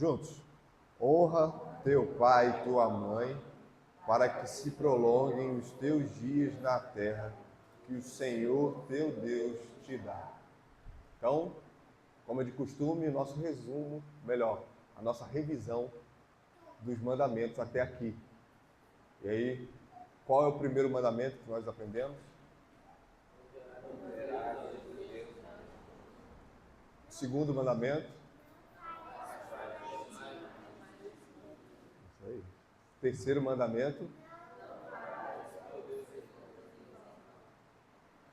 Juntos. Honra teu pai e tua mãe, para que se prolonguem os teus dias na terra, que o Senhor teu Deus te dá. Então, como é de costume, o nosso resumo, melhor, a nossa revisão dos mandamentos até aqui. E aí, qual é o primeiro mandamento que nós aprendemos? O segundo mandamento? Isso aí. Terceiro mandamento?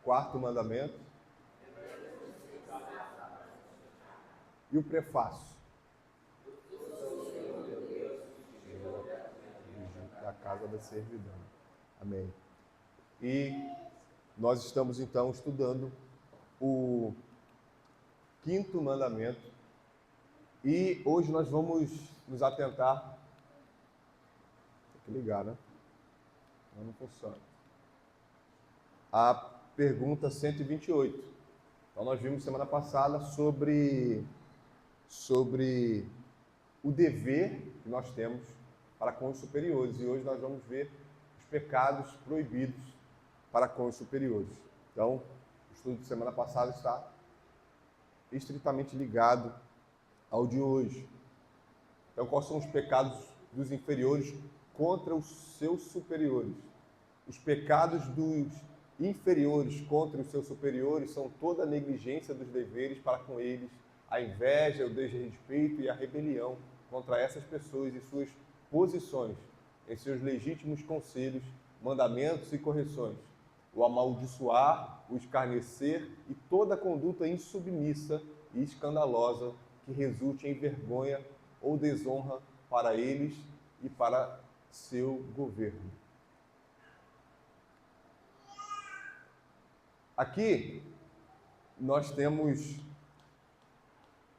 Quarto mandamento? E o prefácio? Da casa da servidão. Amém. E nós estamos então estudando o quinto mandamento e hoje nós vamos nos atentar. Tem que ligar, né? Não funciona. A pergunta 128. Então nós vimos semana passada sobre o dever que nós temos para com os superiores e hoje nós vamos ver os pecados proibidos para com os superiores. Então, o estudo de semana passada está estritamente ligado ao de hoje. Então, quais são os pecados dos inferiores contra os seus superiores? Os pecados dos inferiores contra os seus superiores são toda a negligência dos deveres para com eles, a inveja, o desrespeito e a rebelião contra essas pessoas e suas posições, em seus legítimos conselhos, mandamentos e correções, o amaldiçoar, o escarnecer e toda conduta insubmissa e escandalosa que resulte em vergonha ou desonra para eles e para seu governo. Aqui nós temos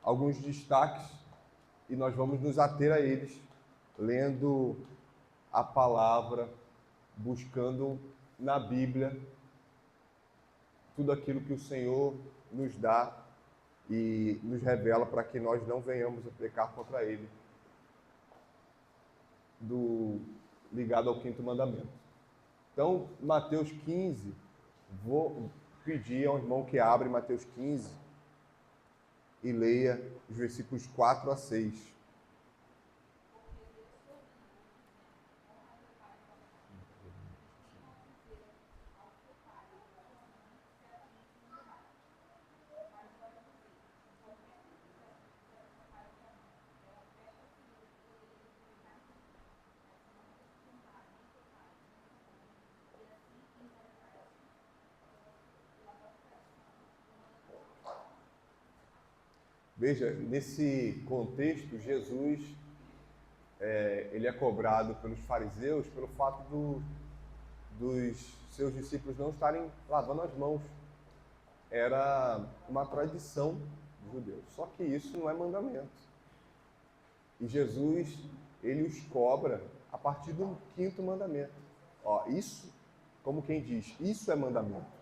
alguns destaques e nós vamos nos ater a eles, lendo a palavra, buscando na Bíblia tudo aquilo que o Senhor nos dá e nos revela para que nós não venhamos a pecar contra Ele, ligado ao quinto mandamento. Então, Mateus 15, vou pedir ao irmão que abre Mateus 15 e leia os versículos 4 a 6. Veja, nesse contexto, Jesus ele é cobrado pelos fariseus pelo fato dos seus discípulos não estarem lavando as mãos. Era uma tradição dos judeus. Só que isso não é mandamento. E Jesus, ele os cobra a partir do quinto mandamento. Isso, como quem diz, isso é mandamento.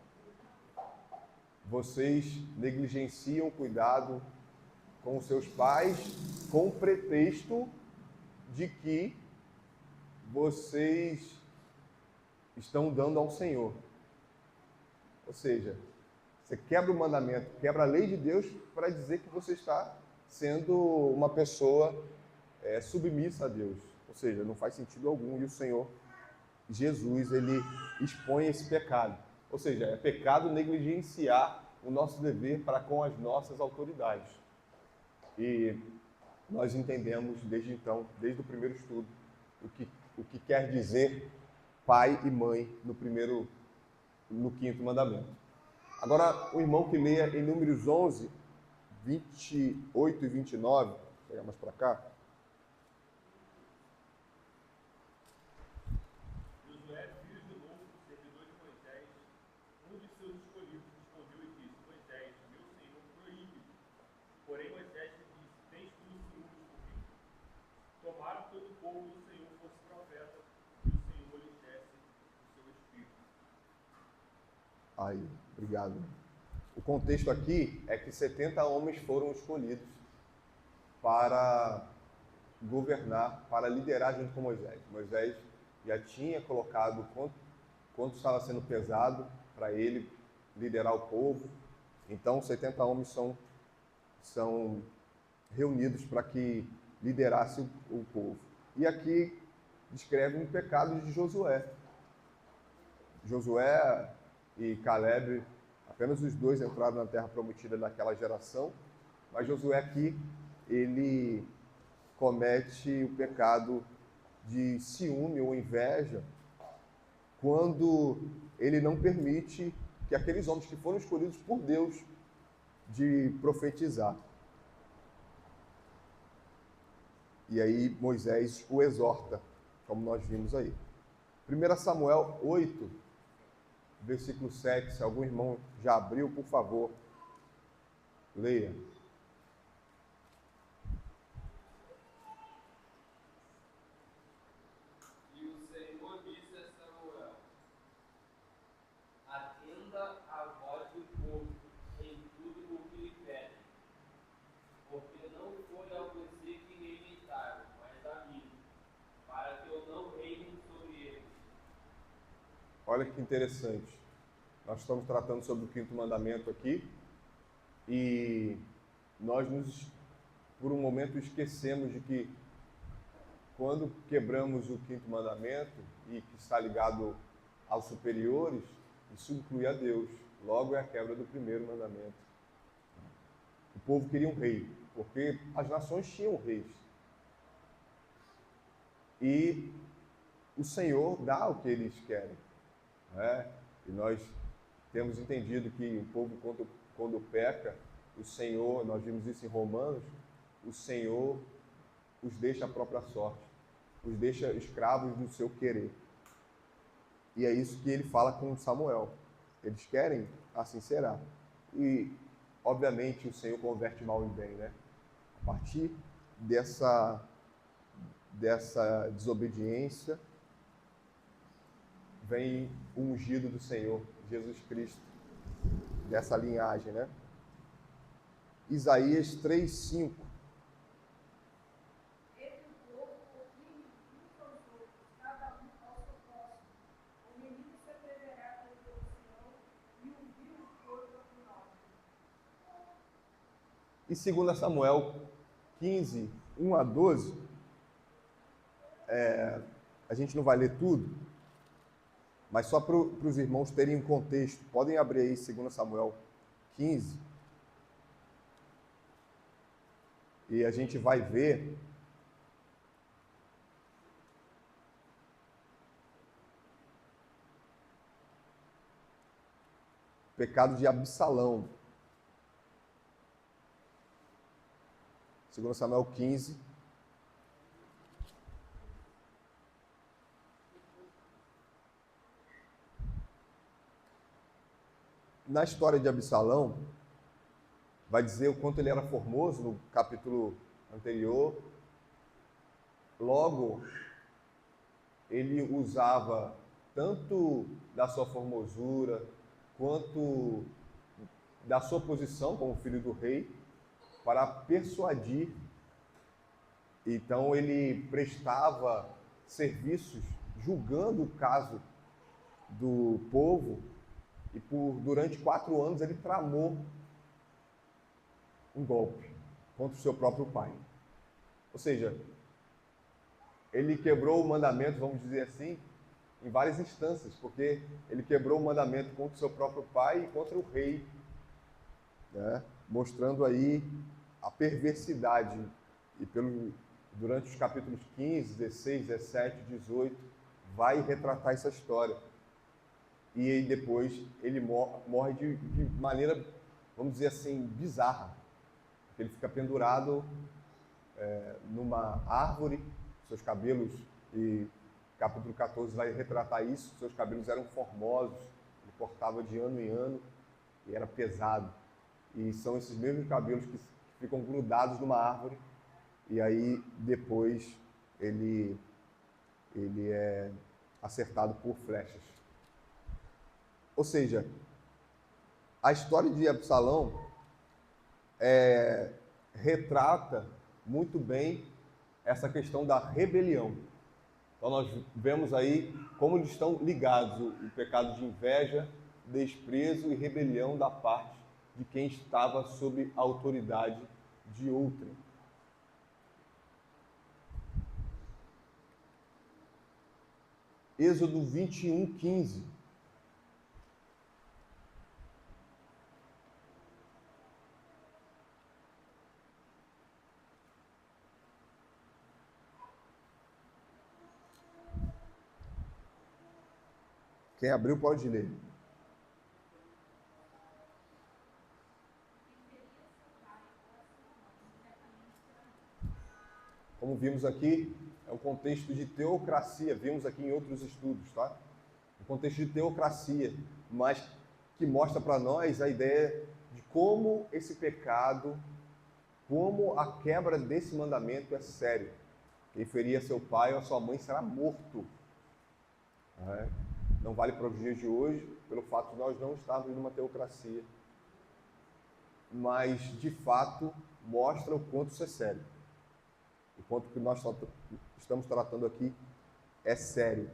Vocês negligenciam o cuidado com os seus pais com o pretexto de que vocês estão dando ao Senhor. Ou seja, você quebra o mandamento, quebra a lei de Deus para dizer que você está sendo uma pessoa submissa a Deus. Ou seja, não faz sentido algum. E o Senhor, Jesus, ele expõe esse pecado. Ou seja, é pecado negligenciar o nosso dever para com as nossas autoridades. E nós entendemos desde então, desde o primeiro estudo, o que quer dizer pai e mãe no quinto mandamento. Agora, o irmão que leia em Números 11, 28 e 29, vou pegar mais para cá. Josué, filho de Nun, servidor de Moisés, um de seus escolhidos, respondeu e disse: Moisés, meu senhor proíbe. Porém Moisés lhe disse: Tens tu ciúmes por mim? Tomara que todo o povo do Senhor fosse profeta, e o Senhor lhe desse o seu espírito. Aí, obrigado. O contexto aqui é que 70 homens foram escolhidos para governar, para liderar junto com Moisés. Moisés já tinha colocado quanto estava sendo pesado para ele liderar o povo. Então, 70 homens são reunidos para que liderasse o povo. E aqui descreve um pecado de Josué. Josué e Caleb, apenas os dois entraram na terra prometida daquela geração, mas Josué aqui, ele comete o pecado de ciúme ou inveja quando ele não permite que aqueles homens que foram escolhidos por Deus de profetizar. E aí Moisés o exorta, como nós vimos aí. 1 Samuel 8, versículo 7, se algum irmão já abriu, por favor, leia. E o Senhor disse a Samuel: atenda à voz do povo em tudo o que lhe pede, porque não foi ao você que rejeitaram, mas a mim, para que eu não reine sobre eles. Olha que interessante. Nós estamos tratando sobre o quinto mandamento aqui e nós por um momento, esquecemos de que quando quebramos o quinto mandamento, e que está ligado aos superiores, isso inclui a Deus. Logo é a quebra do primeiro mandamento. O povo queria um rei, porque as nações tinham reis. E o Senhor dá o que eles querem. Né? E nós temos entendido que o povo, quando peca, o Senhor, nós vimos isso em Romanos, o Senhor os deixa à própria sorte, os deixa escravos do seu querer. E é isso que ele fala com Samuel. Eles querem, assim será. E, obviamente, o Senhor converte mal em bem, né? A partir dessa desobediência, vem o ungido do Senhor, Jesus Cristo, dessa linhagem, né? Isaías 3:5. Entre o povo oprime uns aos outros, cada um ao seu próximo. O menino se atreverá contra o Senhor e o vil contra o nobre. E 2 Samuel 15, 1 a 12, a gente não vai ler tudo, mas só para os irmãos terem um contexto, podem abrir aí 2 Samuel 15, e a gente vai ver o pecado de Absalão. 2 Samuel 15. Na história de Absalão, vai dizer o quanto ele era formoso no capítulo anterior. Logo, ele usava tanto da sua formosura, quanto da sua posição como filho do rei, para persuadir. Então, ele prestava serviços julgando o caso do povo, e durante 4 anos ele tramou um golpe contra o seu próprio pai. Ou seja, ele quebrou o mandamento, vamos dizer assim, em várias instâncias, porque ele quebrou o mandamento contra o seu próprio pai e contra o rei, né? Mostrando aí a perversidade. E durante os capítulos 15, 16, 17, 18, vai retratar essa história. E aí depois ele morre de maneira, vamos dizer assim, bizarra. Ele fica pendurado numa árvore, seus cabelos, e capítulo 14 vai retratar isso, seus cabelos eram formosos, ele cortava de ano em ano e era pesado. E são esses mesmos cabelos que ficam grudados numa árvore, e aí depois ele é acertado por flechas. Ou seja, a história de Absalão retrata muito bem essa questão da rebelião. Então nós vemos aí como eles estão ligados, o pecado de inveja, desprezo e rebelião da parte de quem estava sob a autoridade de outrem. Êxodo 21:15. Quem abriu pode ler. Como vimos aqui, é um contexto de teocracia, vimos aqui em outros estudos, tá? Um contexto de teocracia, mas que mostra para nós a ideia de como esse pecado, como a quebra desse mandamento é sério. Quem ferir a seu pai ou a sua mãe será morto. Não vale para os dias de hoje, pelo fato de nós não estarmos numa teocracia. Mas, de fato, mostra o quanto isso é sério. O quanto que nós estamos tratando aqui é sério.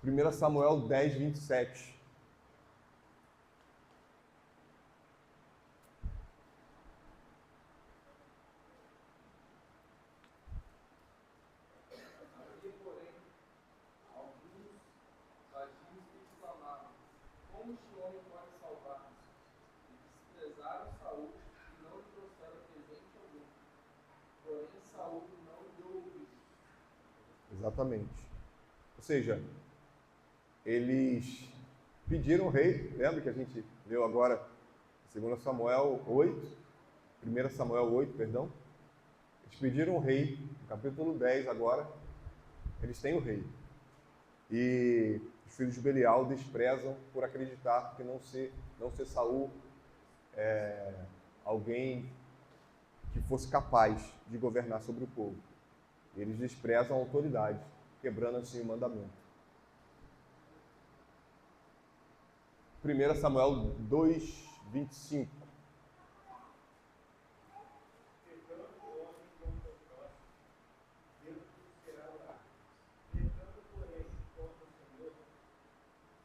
1 Samuel 10:27. Havia, porém, alguns vadios que exclamavam: como este homem pode salvar-nos? E desprezaram Saul e não lhe trouxeram presente algum. Porém, Saul não lhe deu ouvidos. Exatamente. Ou seja, eles pediram o rei, lembra que a gente leu agora 2 Samuel 8, 1 Samuel 8, perdão? Eles pediram o rei, no capítulo 10 agora, eles têm o rei. E os filhos de Belial desprezam por acreditar que não ser Saul alguém que fosse capaz de governar sobre o povo. Eles desprezam a autoridade, quebrando assim o mandamento. 1 Samuel 2:25. Pecando o homem contra o próximo, Deus será orado. Pecando, porém, contra o Senhor,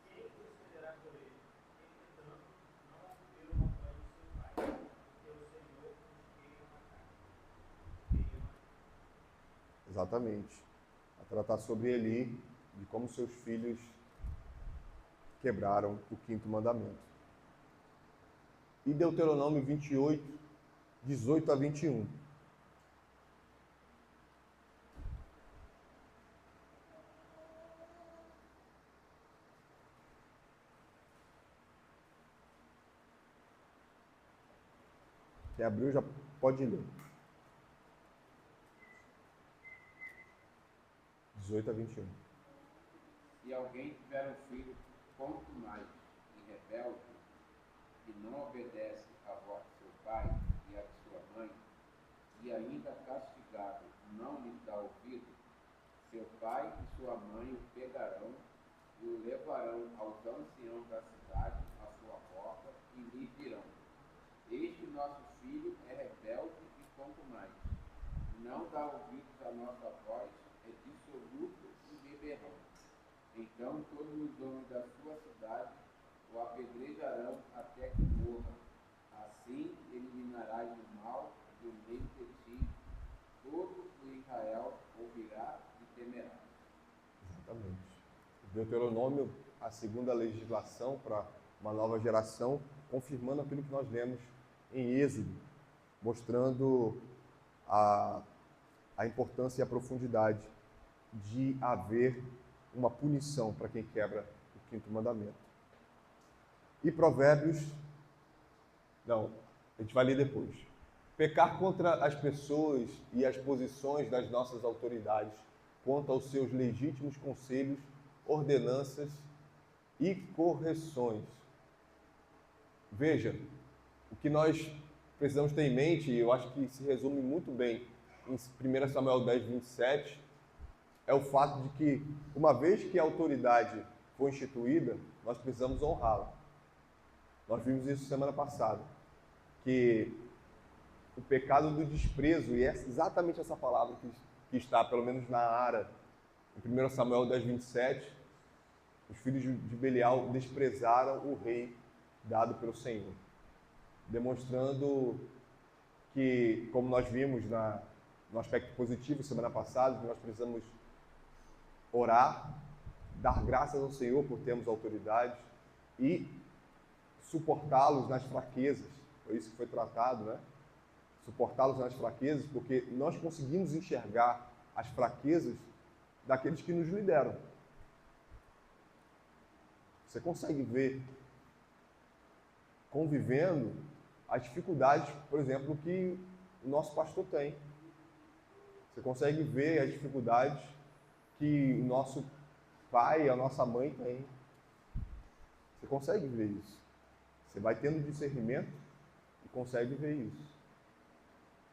quem intercederá por ele? Entretanto, não ouviram a voz do seu pai, porque o Senhor os queria matar. Exatamente. A tratar sobre Eli, de como seus filhos quebraram o 5º mandamento. E Deuteronômio 28, 18 a 21. Quem abriu já pode ler. 18 a 21. Se alguém tiver um filho contumaz e rebelde, que não obedece à voz de seu pai e à de sua mãe, e ainda castigado não lhe dá ouvido, seu pai e sua mãe o pegarão e o levarão aos anciãos da cidade à sua porta e lhe dirão: este nosso filho é rebelde e contumaz, não dá ouvidos à nossa voz, é dissoluto e beberrão. Então todos os homens da sua cidade o apedrejarão até que morra. Assim eliminarás o mal do meio de ti. Todo o Israel ouvirá e temerá. Exatamente. Deuteronômio, a segunda legislação para uma nova geração, confirmando aquilo que nós lemos em Êxodo, mostrando a importância e a profundidade de haver uma punição para quem quebra o 5º mandamento. E Provérbios, não, a gente vai ler depois. Pecar contra as pessoas e as posições das nossas autoridades, quanto aos seus legítimos conselhos, ordenanças e correções. Veja, o que nós precisamos ter em mente, e eu acho que se resume muito bem em 1 Samuel 10:27, é o fato de que, uma vez que a autoridade foi instituída, nós precisamos honrá-la. Nós vimos isso semana passada, que o pecado do desprezo, e é exatamente essa palavra que está, pelo menos na Ara, em 1 Samuel 10, 27, os filhos de Belial desprezaram o rei dado pelo Senhor, demonstrando que, como nós vimos no aspecto positivo semana passada, que nós precisamos orar, dar graças ao Senhor por termos autoridade e suportá-los nas fraquezas. Foi isso que foi tratado, né? Suportá-los nas fraquezas, porque nós conseguimos enxergar as fraquezas daqueles que nos lideram. Você consegue ver, convivendo, as dificuldades, por exemplo, que o nosso pastor tem. Você consegue ver as dificuldades que o nosso pai, a nossa mãe tem. Você consegue ver isso. Você vai tendo discernimento e consegue ver isso.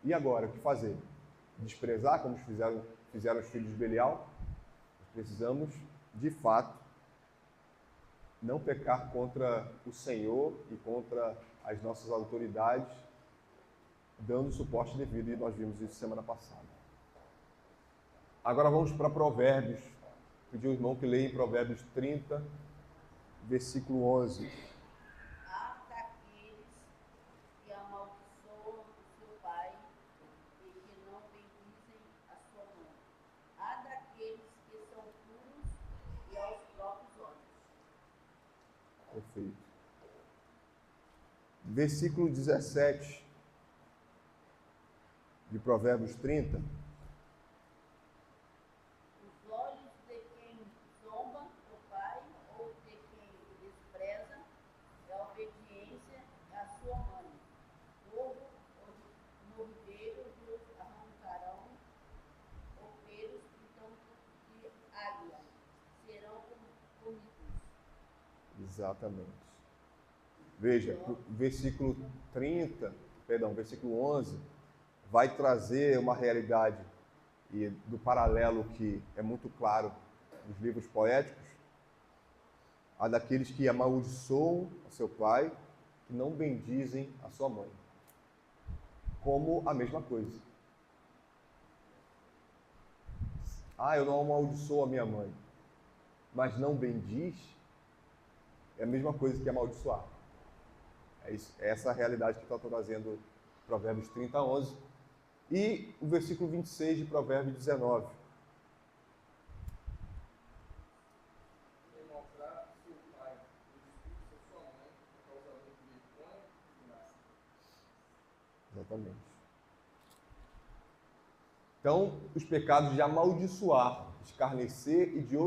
E agora, o que fazer? Desprezar, como fizeram os filhos de Belial? Nós precisamos, de fato, não pecar contra o Senhor e contra as nossas autoridades, dando o suporte devido, e nós vimos isso semana passada. Agora vamos para Provérbios. Pedi ao irmão que leia em Provérbios 30, versículo 11. Há daqueles que amaldiçoam o seu pai e que não bendizem a sua mãe. Há daqueles que são puros e aos próprios olhos. Perfeito. Versículo 17 de Provérbios 30. Os olhos de quem zomba do pai ou de quem o despreza é a obediência à sua mãe. No ribeiro vos arrancarão copeiros de águia, serão comidos. Exatamente. Veja, o versículo 11, vai trazer uma realidade e do paralelo que é muito claro nos livros poéticos, a daqueles que amaldiçoam a seu pai, que não bendizem a sua mãe. Como a mesma coisa. Eu não amaldiçoo a minha mãe, mas não bendiz, é a mesma coisa que amaldiçoar. É essa a realidade que está trazendo Provérbios 30, 11. E o versículo 26 de Provérbios 19. Demonstrar seu pai, o espírito de sua mãe, causando vergonha e graça. Exatamente. Então, os pecados de amaldiçoar, escarnecer e de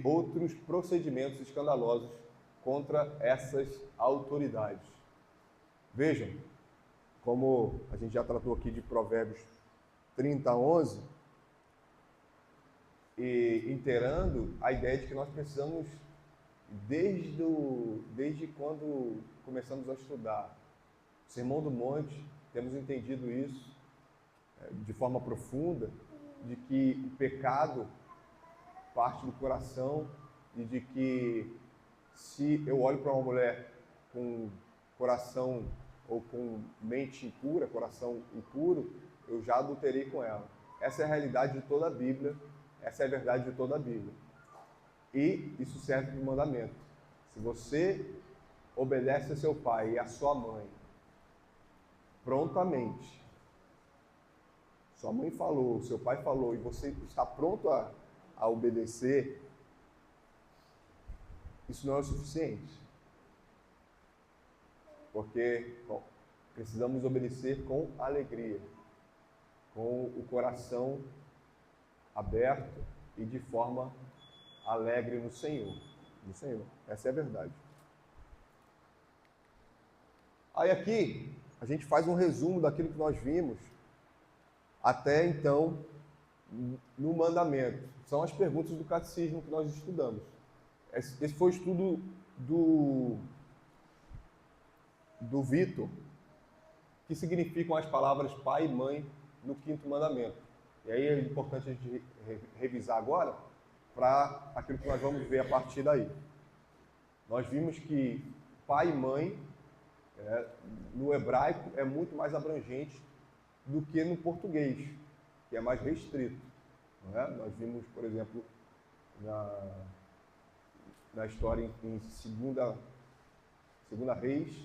outros procedimentos escandalosos contra essas autoridades. Vejam, como a gente já tratou aqui de Provérbios 30, 11, e inteirando a ideia de que nós precisamos, desde quando começamos a estudar o Sermão do Monte, temos entendido isso de forma profunda, de que o pecado parte do coração e de que se eu olho para uma mulher com coração ou com mente impura, coração impuro, eu já adulterei com ela. Essa é a realidade de toda a Bíblia, essa é a verdade de toda a Bíblia. E isso serve para o mandamento. Se você obedece a seu pai e a sua mãe prontamente, sua mãe falou, seu pai falou, e você está pronto a obedecer, isso não é o suficiente. Porque precisamos obedecer com alegria, com o coração aberto e de forma alegre no Senhor. No Senhor. Essa é a verdade. Aí aqui, a gente faz um resumo daquilo que nós vimos até então no mandamento. São as perguntas do catecismo que nós estudamos. Esse foi o estudo do Vitor, que significam as palavras pai e mãe no quinto mandamento. E aí é importante a gente revisar agora para aquilo que nós vamos ver a partir daí. Nós vimos que pai e mãe no hebraico é muito mais abrangente do que no português, que é mais restrito. Não é? Nós vimos, por exemplo, na história em segunda Reis,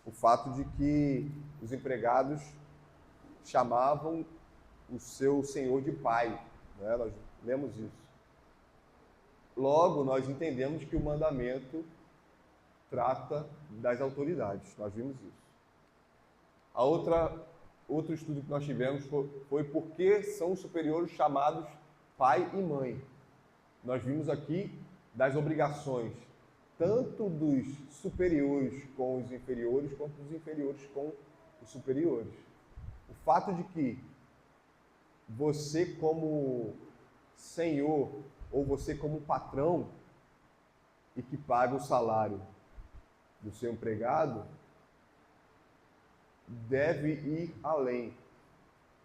o fato de que os empregados chamavam o seu senhor de pai. Né? Nós lemos isso. Logo, nós entendemos que o mandamento trata das autoridades. Nós vimos isso. Outro estudo que nós tivemos foi por que são os superiores chamados pai e mãe. Nós vimos aqui das obrigações, tanto dos superiores com os inferiores, quanto dos inferiores com os superiores. O fato de que você como senhor, ou você como patrão, e que paga o salário do seu empregado, deve ir além.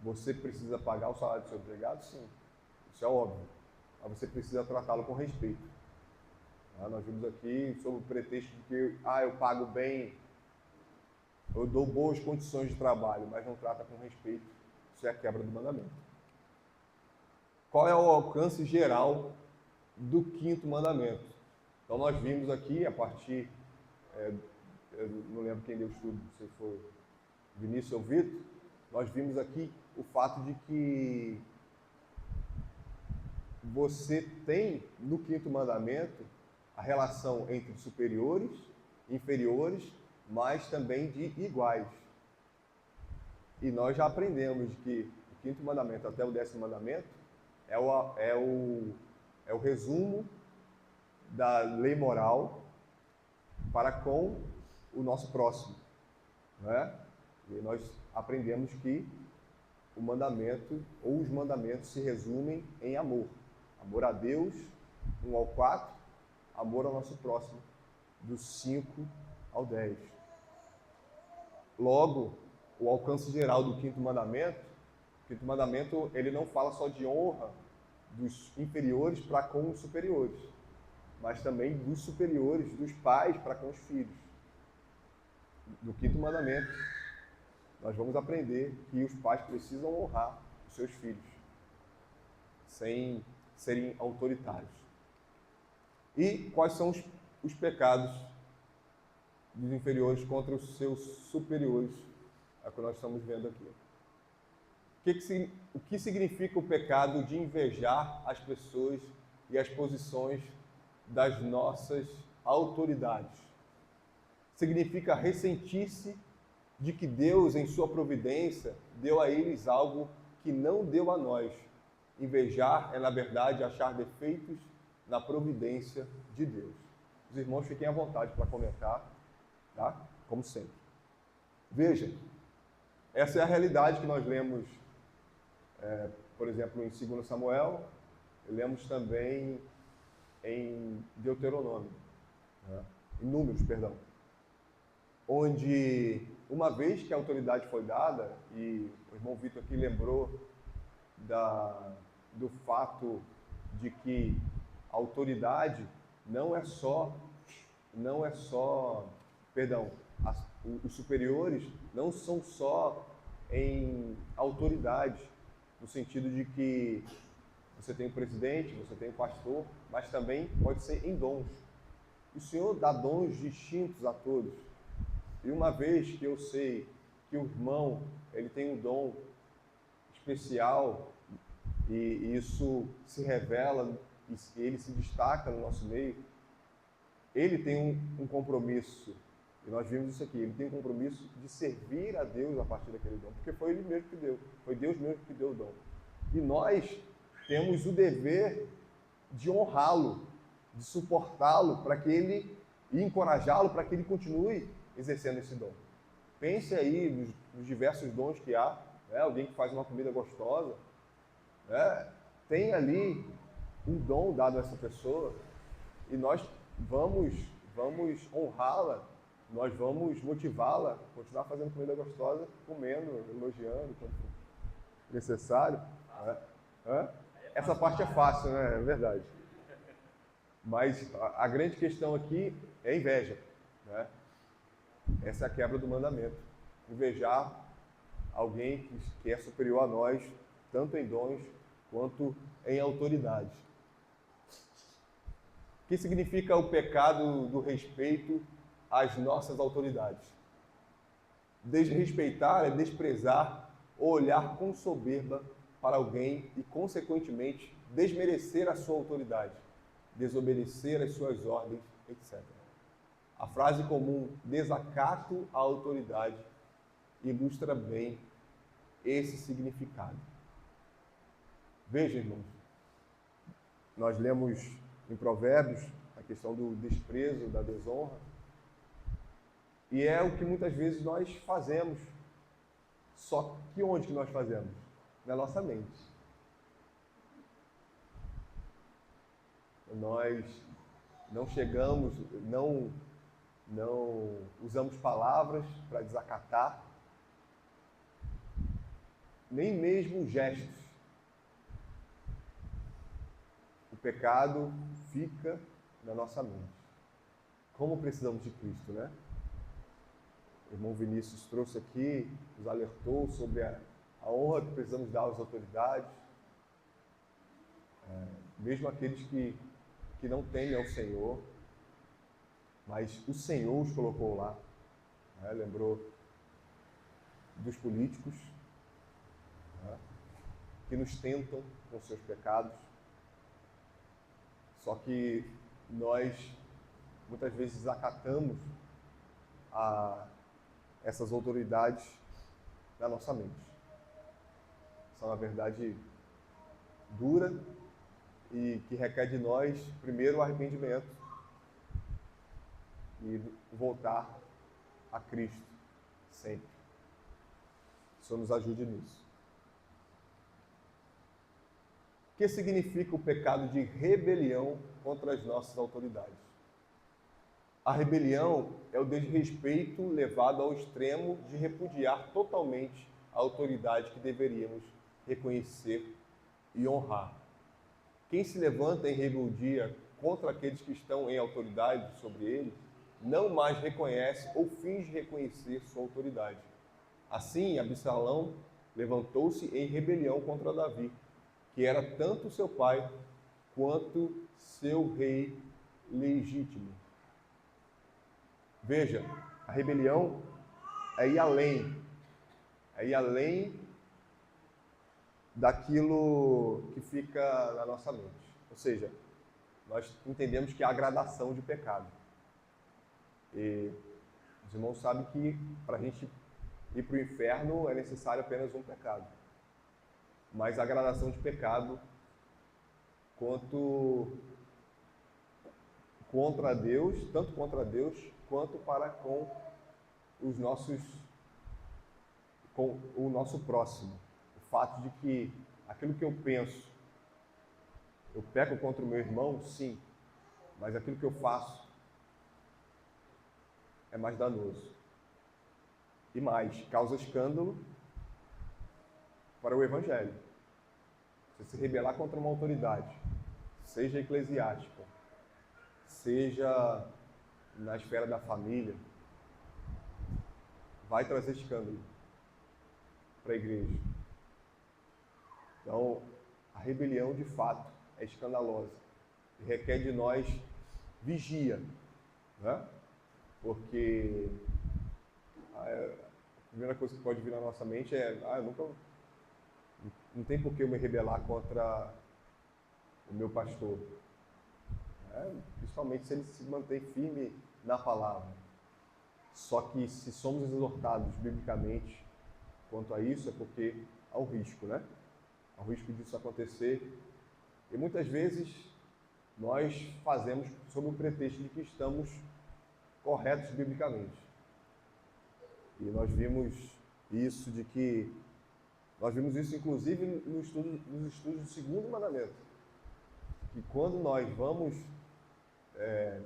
Você precisa pagar o salário do seu empregado? Sim, isso é óbvio. Mas você precisa tratá-lo com respeito. Nós vimos aqui sob o pretexto de que eu pago bem, eu dou boas condições de trabalho, mas não trata com respeito. Isso é a quebra do mandamento. Qual é o alcance geral do 5º mandamento? Então nós vimos aqui, a partir, eu não lembro quem deu o estudo, se foi Vinícius ou Vitor, nós vimos aqui o fato de que você tem no 5º mandamento a relação entre superiores, inferiores, mas também de iguais. E nós já aprendemos que o 5º mandamento até o 10º mandamento é o resumo da lei moral para com o nosso próximo. Não é? E nós aprendemos que o mandamento, ou os mandamentos, se resumem em amor. Amor a Deus, 1 ao 4, amor ao nosso próximo, do 5 ao 10. Logo, o alcance geral do 5º mandamento, o 5º mandamento, ele não fala só de honra dos inferiores para com os superiores, mas também dos superiores, dos pais para com os filhos. No 5º mandamento, nós vamos aprender que os pais precisam honrar os seus filhos, sem serem autoritários. E quais são os pecados dos inferiores contra os seus superiores? É o que nós estamos vendo aqui. O que significa o pecado de invejar as pessoas e as posições das nossas autoridades? Significa ressentir-se de que Deus, em sua providência, deu a eles algo que não deu a nós. Invejar é, na verdade, achar defeitos na providência de Deus. Os irmãos fiquem à vontade para comentar, tá? Como sempre. Veja, essa é a realidade que nós lemos, por exemplo, em 2 Samuel, lemos também em Deuteronômio, né? Em Números, perdão, onde, uma vez que a autoridade foi dada, e o irmão Vitor aqui lembrou do fato de que a autoridade os superiores não são só em autoridade, no sentido de que você tem o presidente, você tem o pastor, mas também pode ser em dons. O Senhor dá dons distintos a todos. E uma vez que eu sei que o irmão ele tem um dom especial, e isso se revela, e ele se destaca no nosso meio, ele tem um compromisso, e nós vimos isso aqui, ele tem um compromisso de servir a Deus a partir daquele dom, porque foi ele mesmo que deu, foi Deus mesmo que deu o dom. E nós temos o dever de honrá-lo, de suportá-lo, para que ele, e encorajá-lo para que ele continue exercendo esse dom. Pense aí nos diversos dons que há, né? Alguém que faz uma comida gostosa, né? Tem ali um dom dado a essa pessoa, e nós vamos honrá-la, nós vamos motivá-la a continuar fazendo comida gostosa, comendo, elogiando, quando for necessário. Né? Essa parte é fácil, né? É verdade. Mas a grande questão aqui é a inveja, né? Essa é a quebra do mandamento. Invejar alguém que é superior a nós, tanto em dons quanto em autoridade. O que significa o pecado do respeito às nossas autoridades? Desrespeitar é desprezar ou olhar com soberba para alguém e, consequentemente, desmerecer a sua autoridade, desobedecer às suas ordens, etc. A frase comum desacato à autoridade ilustra bem esse significado. Veja, irmãos, nós lemos em Provérbios a questão do desprezo, da desonra, e é o que muitas vezes nós fazemos. Só que onde que nós fazemos? Na nossa mente. Nós não chegamos, não usamos palavras para desacatar, nem mesmo gestos. O pecado fica na nossa mente. Como precisamos de Cristo, né? O irmão Vinícius trouxe aqui, nos alertou sobre a honra que precisamos dar às autoridades, mesmo aqueles que não temem ao Senhor, mas o Senhor os colocou lá, né? Lembrou dos políticos, né? Que nos tentam com seus pecados, só que nós muitas vezes desacatamos essas autoridades na nossa mente. São, na verdade, dura e que requer de nós, primeiro, o arrependimento e voltar a Cristo sempre. O Senhor nos ajude nisso. O que significa o pecado de rebelião contra as nossas autoridades? A rebelião é o desrespeito levado ao extremo de repudiar totalmente a autoridade que deveríamos reconhecer e honrar. Quem se levanta em rebeldia contra aqueles que estão em autoridade sobre ele, não mais reconhece ou finge reconhecer sua autoridade. Assim, Absalão levantou-se em rebelião contra Davi, que era tanto seu pai quanto seu rei legítimo. Veja, a rebelião é ir além daquilo que fica na nossa mente. Ou seja, nós entendemos que há gradação de pecado. E os irmãos sabem que para a gente ir para o inferno é necessário apenas um pecado. Mas a gradação de pecado quanto contra Deus, tanto contra Deus quanto para com o nosso próximo. O fato de que aquilo que eu penso, eu peco contra o meu irmão, sim, mas aquilo que eu faço é mais danoso. E mais, causa escândalo para o Evangelho. Você se rebelar contra uma autoridade, seja eclesiástica, seja na esfera da família, vai trazer escândalo para a igreja. Então, a rebelião de fato é escandalosa e requer de nós vigia, né? Porque a primeira coisa que pode vir na nossa mente é: não tem por que eu me rebelar contra o meu pastor, principalmente se ele se mantém firme na palavra. Só que se somos exortados biblicamente quanto a isso, é porque há um risco, né? Há um risco disso acontecer. E muitas vezes nós fazemos sob o pretexto de que estamos corretos biblicamente. E nós vimos isso inclusive nos estudos do segundo mandamento, que quando nós vamos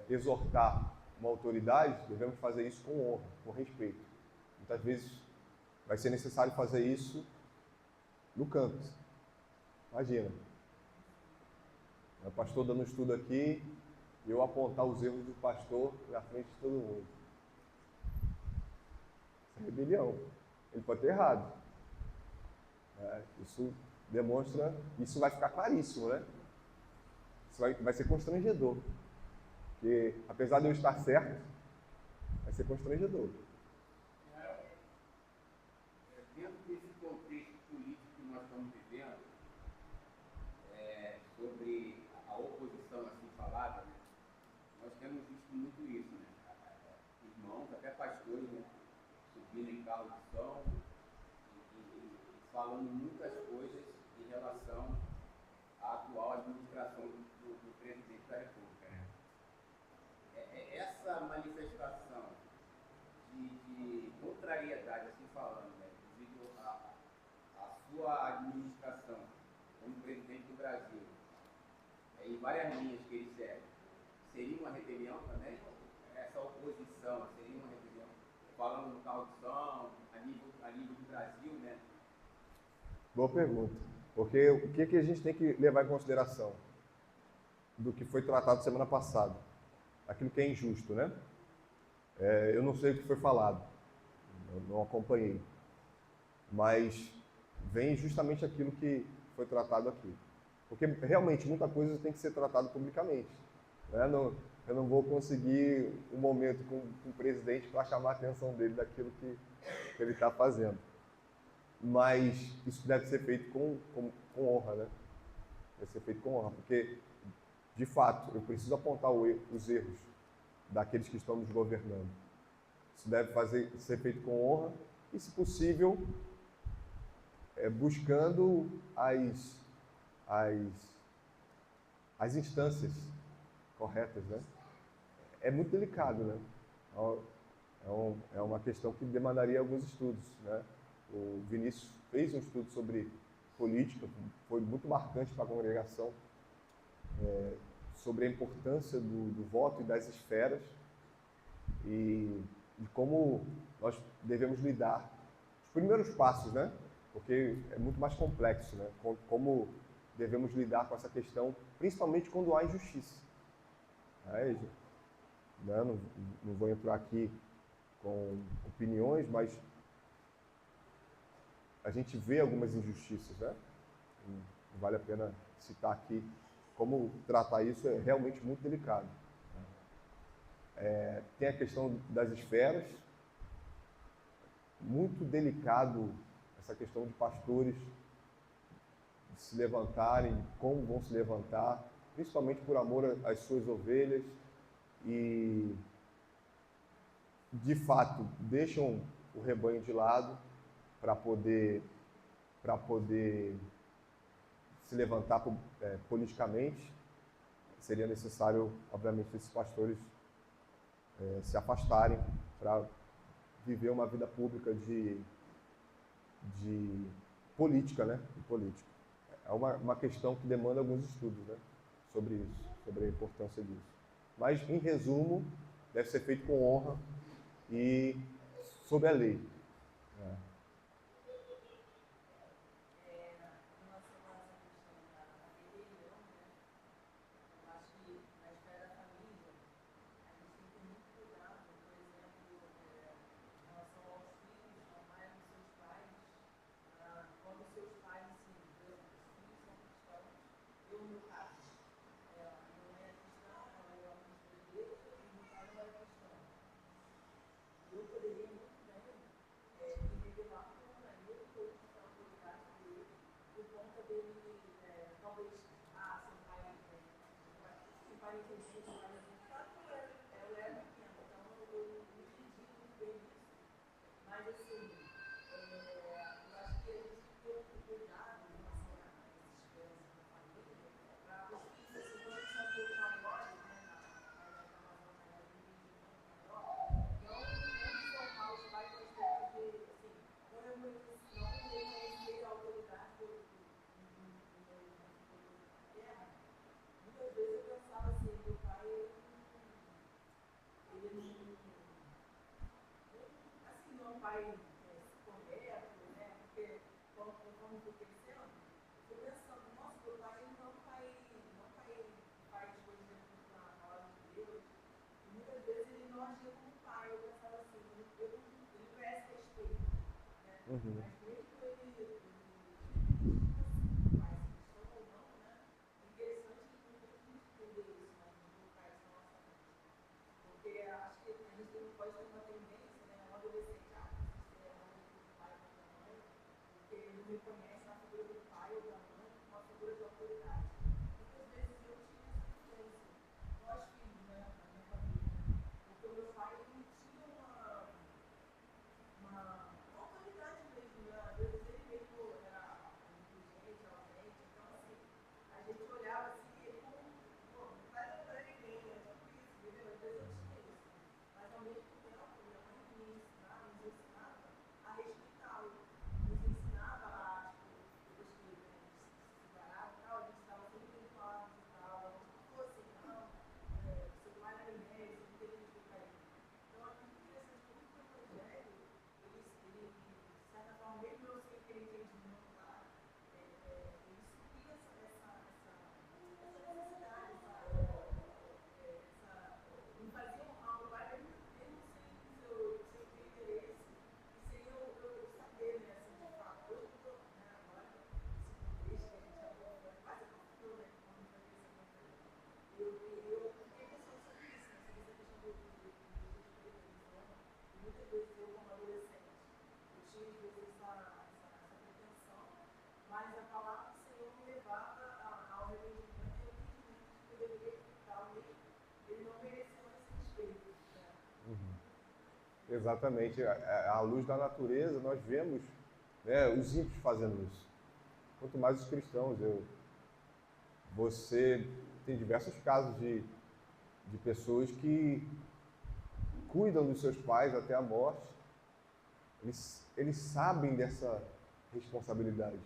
exortar uma autoridade, devemos fazer isso com honra, com respeito. Muitas vezes vai ser necessário fazer isso no canto. Imagina, o pastor dando estudo aqui e eu apontar os erros do pastor na frente de todo mundo. Isso é rebelião. Ele pode ter errado. Isso demonstra, isso vai ficar claríssimo, né? Isso vai ser constrangedor. Porque, apesar de eu estar certo, vai ser constrangedor. Dentro desse contexto político que nós estamos vivendo, sobre a oposição assim falada, né, nós temos visto muito isso, né? Irmãos, até pastores, né, subindo em carro de som e falando muitas coisas em relação à atual administração do presidente da República. Né? Essa manifestação de contrariedade, assim falando, né, devido à sua administração como presidente do Brasil, em várias linhas que ele segue, seria uma rebelião também? Essa oposição seria uma rebelião? Falando no carro de som, a nível do Brasil, né? Boa pergunta. Porque o que a gente tem que levar em consideração do que foi tratado semana passada? Aquilo que é injusto, né? Eu não sei o que foi falado, eu não acompanhei, mas vem justamente aquilo que foi tratado aqui. Porque realmente muita coisa tem que ser tratada publicamente. Né? Eu não vou conseguir um momento com o presidente para chamar a atenção dele daquilo que ele está fazendo. Mas isso deve ser feito com honra, né? Deve ser feito com honra, porque, de fato, eu preciso apontar os erros daqueles que estão nos governando. Isso deve ser feito com honra e, se possível, buscando as instâncias corretas, né? É muito delicado, né? É uma questão que demandaria alguns estudos, né? O Vinícius fez um estudo sobre política, foi muito marcante para a congregação, sobre a importância do voto e das esferas e de como nós devemos lidar. Os primeiros passos, né? Porque é muito mais complexo, né? Como devemos lidar com essa questão, principalmente quando há injustiça. Né? Não vou entrar aqui com opiniões, mas a gente vê algumas injustiças, né? Não vale a pena citar aqui como tratar isso, é realmente muito delicado. Tem a questão das esferas, muito delicado essa questão de pastores de se levantarem, como vão se levantar, principalmente por amor às suas ovelhas e, de fato, deixam o rebanho de lado para poder se levantar politicamente. Seria necessário, obviamente, esses pastores se afastarem para viver uma vida pública de política, né? De política. É uma questão que demanda alguns estudos, né? Sobre isso, sobre a importância disso. Mas, em resumo, deve ser feito com honra e sob a lei. Uhum. Mas mesmo ele mais cristão ou não, né? É interessante que muita gente entender isso, né? Colocar isso na nossa mente. Porque acho que a gente pode ter uma tendência, né? Um adolescente, você é um pai ou da mãe, porque ele não reconhece na figura do pai ou da mãe uma figura de autoridade. Muitas vezes eu tinha essa tendência, nós filhos, né? Na minha família. Porque o meu pai ele tinha uma autoridade mesmo, né? Às vezes ele mesmo era inteligente, ausente, então assim, a gente olhava assim, ele como, pô, não vai dar pra ninguém, é tipo isso, entendeu? Às vezes eu tinha isso. Mas ao mesmo tempo, minha mãe nos ensinava a respeitá-lo, nos ensinava a, tipo, depois que a gente se separava e tal, a gente estava sempre indo lá, visitava, não ficou assim, não, você vai na ninguém, você não tem que respeitar ele. Então é muito interessante como que o Evangelho, ele, de certa forma, mesmo eu sem aquele entendimento lá, ele supria essa necessidade, me fazia honrar o pai, mesmo sem ter interesse, e sem eu saber, né, assim, de fato, hoje eu estou, né, agora, esse contexto que a gente já quase aprofundou, né, quando a gente vai crescer eu fiquei pensando sobre isso, né, sobre essa questão do Jesus espiritualizando, e muitas vezes eu, como adolescente, eu tinha às vezes essa pretensão, mas a palavra do Senhor me levava ao arrependimento e ao entendimento de que eu deveria respeitar mesmo, ele não mereceu esse respeito, né? Exatamente. À luz da natureza, nós vemos, né, os ímpios fazendo isso. Quanto mais os cristãos. Você tem diversos casos de pessoas que cuidam dos seus pais até a morte. Eles sabem dessa responsabilidade.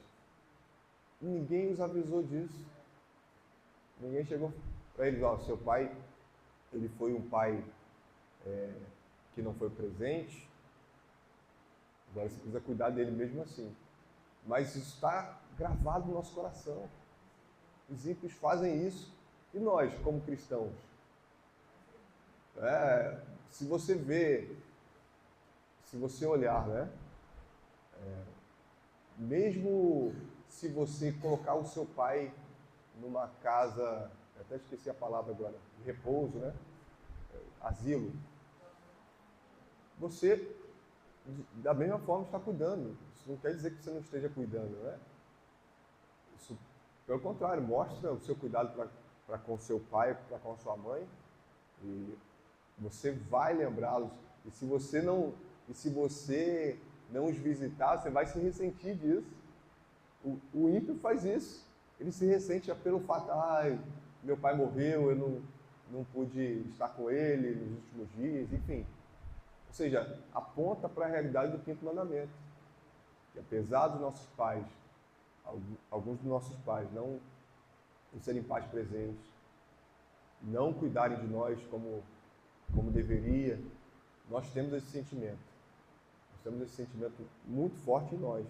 E ninguém os avisou disso. Ninguém chegou para eles, ó, seu pai, ele foi um pai que não foi presente, agora você precisa cuidar dele mesmo assim. Mas isso está gravado no nosso coração. Os ímpios fazem isso. E nós, como cristãos? Se você vê, se você olhar, né? Mesmo se você colocar o seu pai numa casa, eu até esqueci a palavra agora, de repouso, né? Asilo. Você, da mesma forma, está cuidando. Isso não quer dizer que você não esteja cuidando, né? Isso, pelo contrário, mostra o seu cuidado para com seu pai, para com a sua mãe. E você vai lembrá-los. E se você não os visitar, você vai se ressentir disso. O ímpio faz isso. Ele se ressente pelo fato, meu pai morreu, eu não pude estar com ele nos últimos dias, enfim. Ou seja, aponta para a realidade do quinto mandamento. Que apesar dos nossos pais, alguns dos nossos pais não serem pais presentes, não cuidarem de nós como deveria, nós temos esse sentimento. Nós temos esse sentimento muito forte em nós.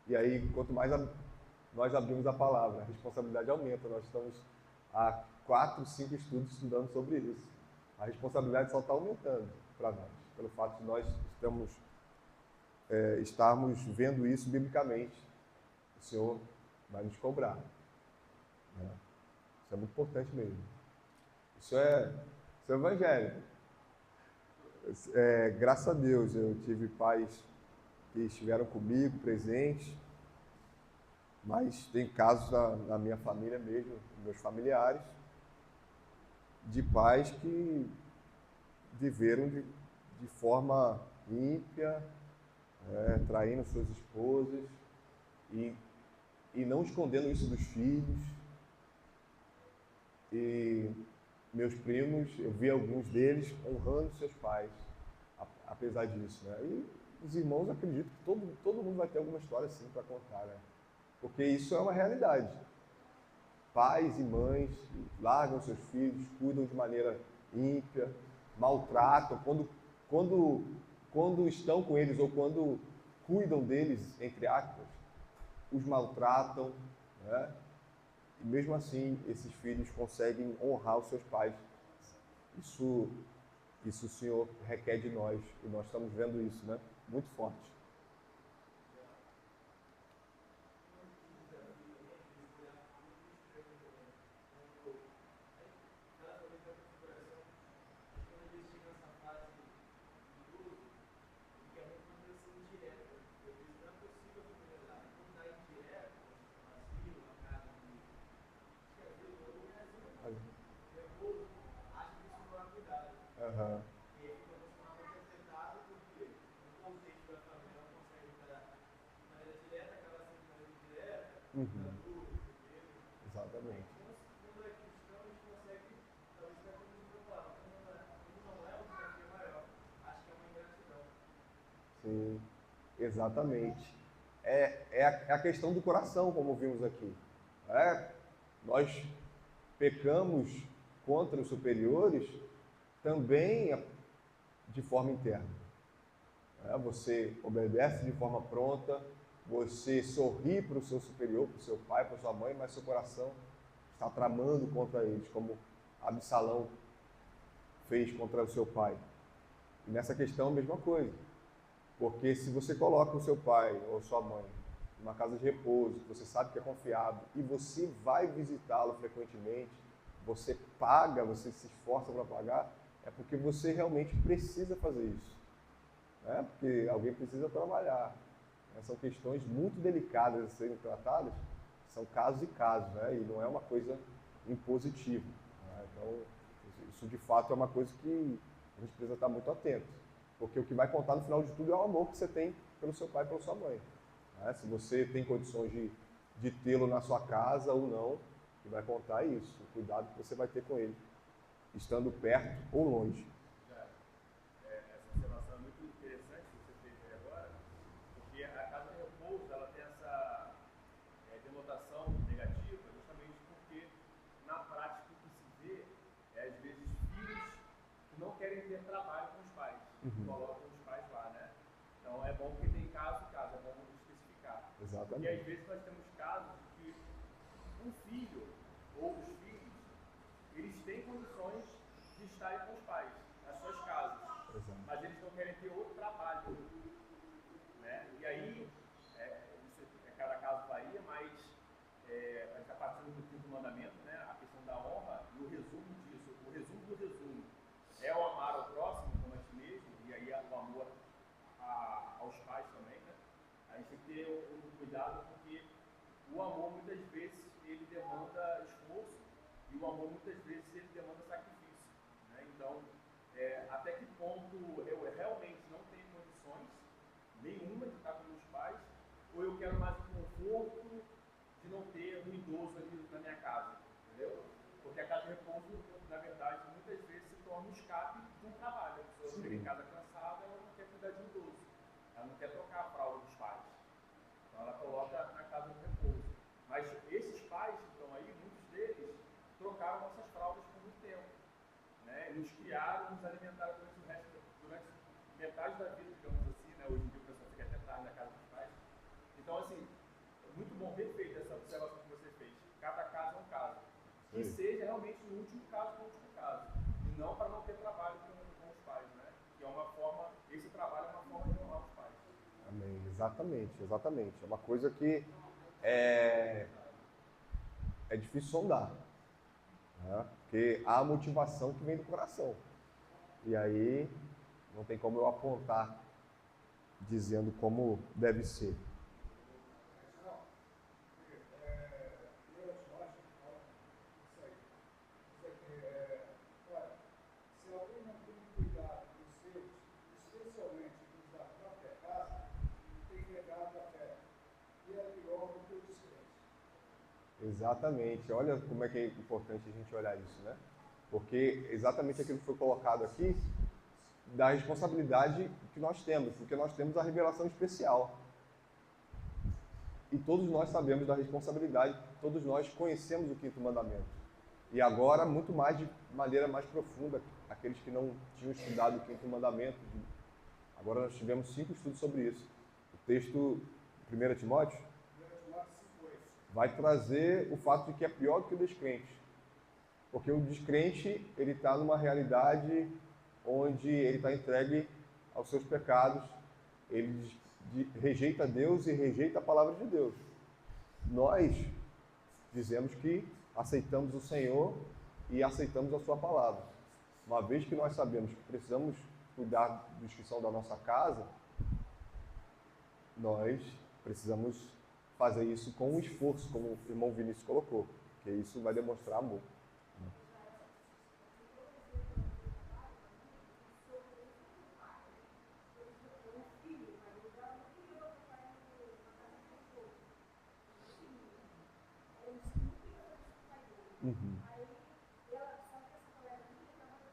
E aí, quanto mais nós abrimos a palavra, a responsabilidade aumenta. Nós estamos há 4, 5 estudos estudando sobre isso. A responsabilidade só está aumentando para nós, pelo fato de nós estarmos vendo isso biblicamente. O Senhor vai nos cobrar. Né? Isso é muito importante mesmo. Isso é evangelho. Graças a Deus, eu tive pais que estiveram comigo, presentes, mas tem casos na minha família mesmo, meus familiares, de pais que viveram de forma ímpia, traindo suas esposas e não escondendo isso dos filhos. E meus primos, eu vi alguns deles honrando seus pais, apesar disso, né? E os irmãos, acredito que todo mundo vai ter alguma história assim para contar, né? Porque isso é uma realidade. Pais e mães largam seus filhos, cuidam de maneira ímpia, maltratam, quando estão com eles ou quando cuidam deles, entre aspas, os maltratam, né? E mesmo assim, esses filhos conseguem honrar os seus pais. Isso o Senhor requer de nós, e nós estamos vendo isso, né? Muito forte. Uhum. Exatamente. Quando é cristão, a gente consegue, talvez até como eu falava, quando não é, o desafio é maior. Acho que é uma ingratidão. Sim, exatamente. É a questão do coração, como vimos aqui. Nós pecamos contra os superiores também de forma interna. Você obedece de forma pronta, você sorri para o seu superior, para o seu pai, para a sua mãe, mas seu coração está tramando contra eles, como Absalão fez contra o seu pai. E nessa questão a mesma coisa. Porque se você coloca o seu pai ou sua mãe numa casa de repouso, que você sabe que é confiável, e você vai visitá-lo frequentemente, você paga, você se esforça para pagar, é porque você realmente precisa fazer isso. Porque alguém precisa trabalhar. São questões muito delicadas a serem tratadas, são casos e casos, e não é uma coisa impositiva. Então, isso de fato é uma coisa que a gente precisa estar muito atento, porque o que vai contar no final de tudo é o amor que você tem pelo seu pai e pela sua mãe. Se você tem condições de tê-lo na sua casa ou não, o que vai contar é isso, o cuidado que você vai ter com ele, estando perto ou longe. Essa observação é muito interessante que você fez aí agora, porque a casa de repouso ela tem essa denotação negativa justamente porque na prática o que se vê é às vezes filhos que não querem ter trabalho com os pais, colocam os pais lá, né? Então é bom que tem caso, é bom especificar. Exatamente. E às vezes nós temos casos de que um filho ou os filhos, eles têm condições de estarem com os pais, nas suas casas. Exato. Mas eles não querem ter outro trabalho, né? E aí, cada caso varia, mas a gente está partindo do quinto mandamento, né? A questão da honra e o resumo disso, o resumo do resumo é o amar ao próximo como a ti mesmo, e aí o amor aos pais também, né? A gente tem que ter um cuidado porque o amor muitas vezes ele demanda esforço e o amor muitas vezes ele demanda sacrifício, né? Então, até que ponto eu realmente não tenho condições nenhuma de estar com meus pais, ou eu quero mais o conforto de não ter um idoso ali na minha casa, entendeu? Porque a casa de repouso, na verdade, muitas vezes se torna um escape de um trabalho. A pessoa chega em casa cansada, ela não quer cuidar de um idoso, ela não quer trocar a fralda dos pais, então ela coloca na casa de repouso. Mas esses pais que estão aí, muitos deles trocaram nossas fraldas por muito tempo, né? Nos criaram, nos alimentaram durante metade da vida, digamos assim, né? Hoje em dia o pessoal fica até tarde na casa dos pais. Então, assim, é muito bom, perfeito essa observação que você fez. Cada caso é um caso. Que seja realmente no último caso, e não para não ter trabalho com os pais, né? Que é uma forma, esse trabalho é uma forma de honrar os pais. Amém. Exatamente. É uma coisa que é difícil sondar, porque há a motivação que vem do coração. E aí não tem como eu apontar dizendo como deve ser. Exatamente. Olha como é que é importante a gente olhar isso, né? Porque exatamente aquilo que foi colocado aqui da responsabilidade que nós temos, porque nós temos a revelação especial. E todos nós sabemos da responsabilidade, todos nós conhecemos o quinto mandamento. E agora, muito mais de maneira mais profunda, aqueles que não tinham estudado o quinto mandamento. Agora nós tivemos 5 estudos sobre isso. O texto 1 Timóteo vai trazer o fato de que é pior do que o descrente. Porque o descrente, ele está numa realidade onde ele está entregue aos seus pecados, ele rejeita Deus e rejeita a palavra de Deus. Nós dizemos que aceitamos o Senhor e aceitamos a sua palavra. Uma vez que nós sabemos que precisamos cuidar dos que são da nossa casa, nós precisamos fazer isso com um esforço, como o irmão Vinícius colocou, porque isso vai demonstrar amor. Uhum. Aí, ela, só que essa colega minha estava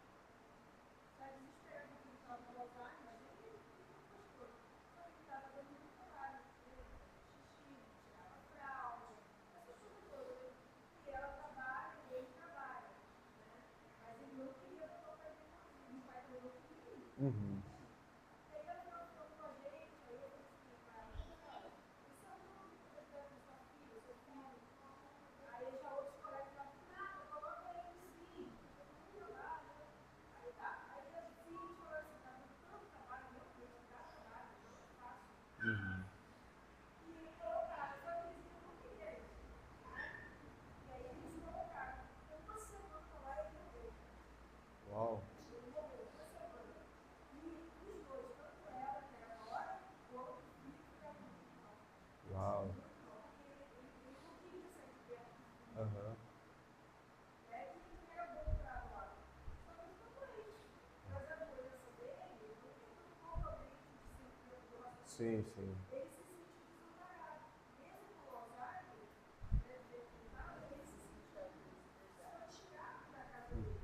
desesperada, porque estava com Alzheimer, mas ele gostou. Só que estava dando muito trabalho, xixi, tirava fralda, essa coisa toda. E ela trabalha, e ele trabalha, né? Mas ele não queria botar o pai dele na vida, o pai dele não queria ir. Uhum. Aí ela falou com a gente, aí eu falei assim, pai, olha, isso é um da sua filha, seu filho. Aí já outros colegas falaram, nada, coloca ele sim, eu não trabalho. Aí tá, aí a gente falou assim, tá dando tanto trabalho, meu Deus, dá trabalho, não é fácil. Uhum. E colocaram, só que eles não queriam isso, né? E aí eles colocaram, uma semana lá e ele morreu. Uau. Ele morreu, uma semana. E os dois, tanto ela, que era maior, o outro filho, que era muito novo. Uau. Muito novo, porque ele não queria sair de perto do filho. Aham. É que ele era bom para lá. Só que ele ficou doente. Mas a doença dele não tem totalmente de ser do raciocínio. Sim, sim. Ele se sentiu desamparado. Mesmo com o Alzheimer, né, ele se sentiu desnorteado da casa dele.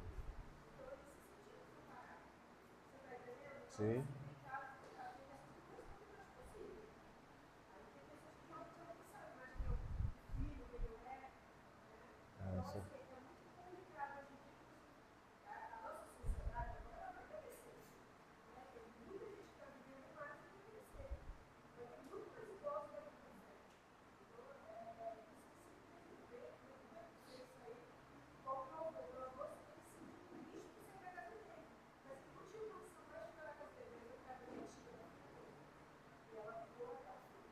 Então ele se sentiu desamparado. Você está entendendo? Então, Sim. assim, tem casos que a gente é tudo mais possível. Aí tem pessoas que realmente não sabem mais quem é o filho, quem não é. Então, sim. assim, é muito complicado hoje em dia. A nossa sociedade agora ela vai crescer. Né? Tem muita gente que está vivendo mais do que crescer. Vai ter muito mais idosos daqui para frente. Então, é isso que se tem que ver, como é que vai ser isso aí. Como o meu avô se sentiu triste por ser da casa dele. Mas ele continua, você não vai chegar na casa dele, ele vai ficar mentira. E ela ficou até o fim.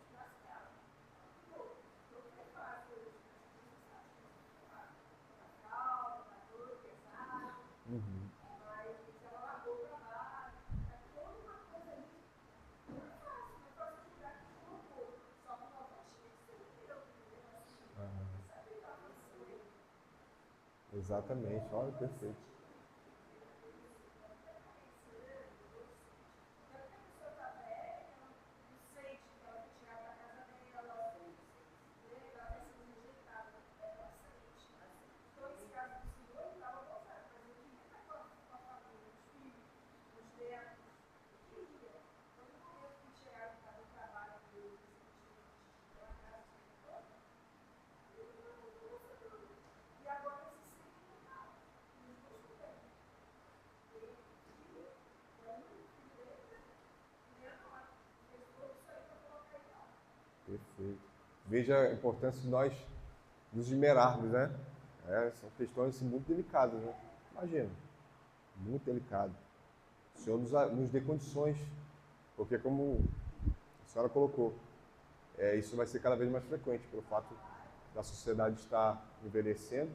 Desgraçada. Ela ficou. Não foi fácil hoje, mas você sabe que não foi fácil. Tá calma, tá dor, pesado. Uhum. Mas ela largou pra lá. É toda uma coisa ali. Não é fácil, não é fácil de lidar com o colocou. Só que o avô tinha que ser meu, entendeu? Assim, Aham. sabe o que ela aconteceu aí? Exatamente. Olha, perfeito. E agora se sente mal. Não gostou bem. Perfeito. Veja a importância de nós nos esmerarmos, né? São questões assim, muito delicadas, né? Imagina, muito delicado. O Senhor nos dê condições, porque como a senhora colocou, isso vai ser cada vez mais frequente, pelo fato da sociedade estar envelhecendo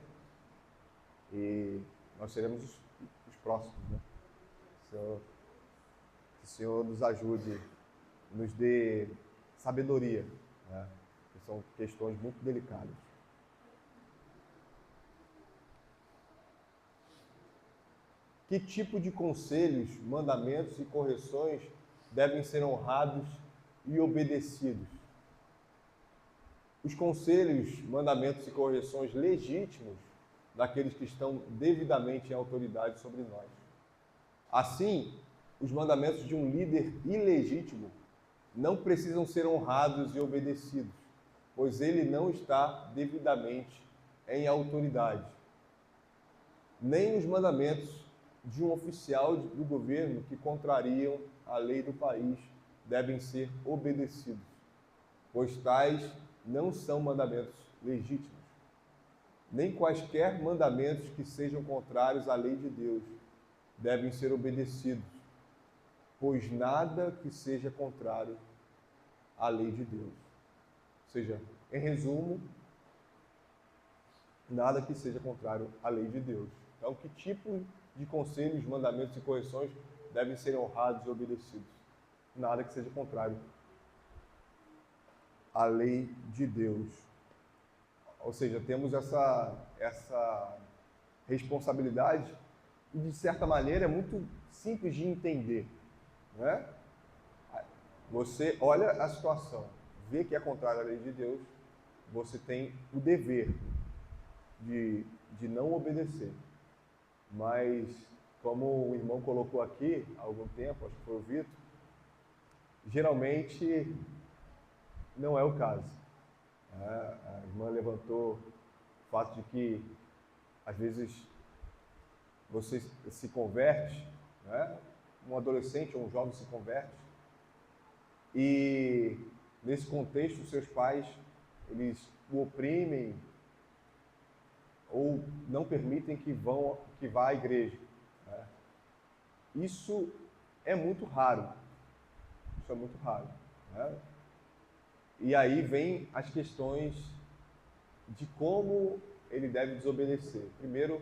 e nós seremos os próximos, né? Que o Senhor nos ajude, nos dê sabedoria, né? Que são questões muito delicadas. Que tipo de conselhos, mandamentos e correções devem ser honrados e obedecidos? Os conselhos, mandamentos e correções legítimos daqueles que estão devidamente em autoridade sobre nós. Assim, os mandamentos de um líder ilegítimo não precisam ser honrados e obedecidos, pois ele não está devidamente em autoridade. Nem os mandamentos de um oficial do governo que contrariam a lei do país devem ser obedecidos, pois tais não são mandamentos legítimos. Nem quaisquer mandamentos que sejam contrários à lei de Deus devem ser obedecidos, pois nada que seja contrário à lei de Deus. Ou seja, em resumo, nada que seja contrário à lei de Deus. Então, que tipo de conselhos, mandamentos e correções devem ser honrados e obedecidos? Nada que seja contrário à lei de Deus. Ou seja, temos essa responsabilidade e, de certa maneira, é muito simples de entender, né? Você olha a situação, vê que é contrário à lei de Deus, você tem o dever de não obedecer. Mas, como o irmão colocou aqui há algum tempo, acho que foi o Vitor, geralmente não é o caso. A irmã levantou o fato de que, às vezes, você se converte, né? Um adolescente ou um jovem se converte, e nesse contexto, seus pais, eles o oprimem ou não permitem que vá à igreja, né? Isso é muito raro. Isso é muito raro, né? E aí vem as questões de como ele deve desobedecer. Primeiro,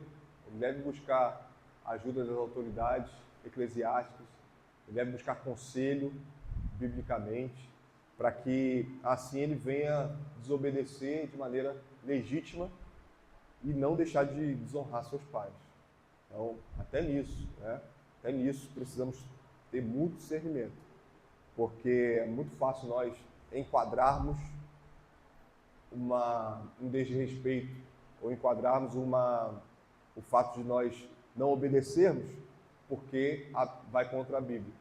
ele deve buscar a ajuda das autoridades eclesiásticas, ele deve buscar conselho biblicamente, para que assim ele venha desobedecer de maneira legítima e não deixar de desonrar seus pais. Então, até nisso, né? Até nisso precisamos ter muito discernimento, porque é muito fácil nós enquadrarmos um desrespeito ou enquadrarmos o fato de nós não obedecermos porque vai contra a Bíblia.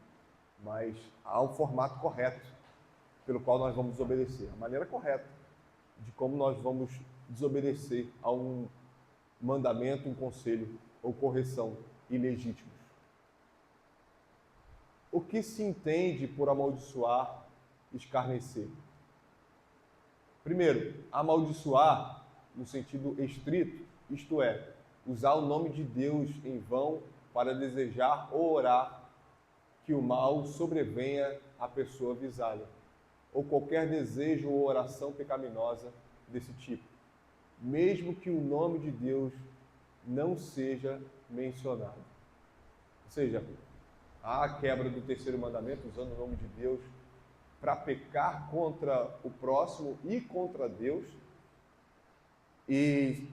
Mas há um formato correto pelo qual nós vamos desobedecer, a maneira correta de como nós vamos desobedecer a um mandamento, um conselho ou correção ilegítimos. O que se entende por amaldiçoar, escarnecer? Primeiro, amaldiçoar no sentido estrito, isto é, usar o nome de Deus em vão para desejar ou orar que o mal sobrevenha à pessoa visada, ou qualquer desejo ou oração pecaminosa desse tipo, mesmo que o nome de Deus não seja mencionado. Ou seja, há a quebra do terceiro mandamento, usando o nome de Deus para pecar contra o próximo e contra Deus. E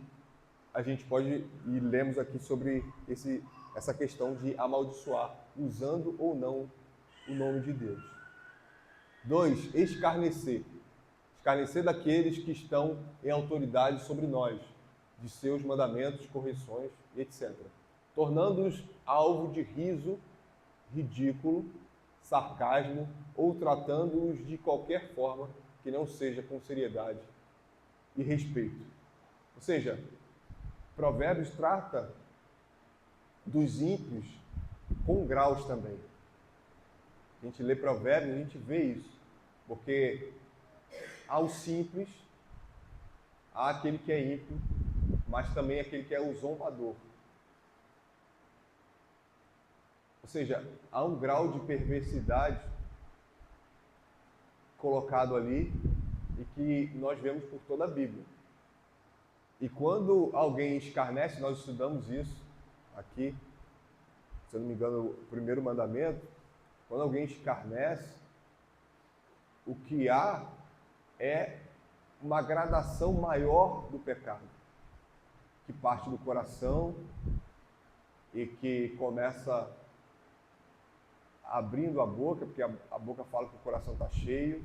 a gente pode, e lemos aqui sobre essa questão de amaldiçoar, usando ou não o nome de Deus. 2, escarnecer. Escarnecer daqueles que estão em autoridade sobre nós, de seus mandamentos, correções, etc. Tornando-os alvo de riso, ridículo, sarcasmo, ou tratando-os de qualquer forma que não seja com seriedade e respeito. Ou seja, Provérbios trata dos ímpios com graus também. A gente lê Provérbios, a gente vê isso, porque há o simples, há aquele que é ímpio, mas também aquele que é o zombador. Ou seja, há um grau de perversidade colocado ali e que nós vemos por toda a Bíblia. E quando alguém escarnece, nós estudamos isso aqui, se eu não me engano, o primeiro mandamento, quando alguém escarnece, o que há é uma gradação maior do pecado, que parte do coração e que começa abrindo a boca, porque a boca fala que o coração está cheio,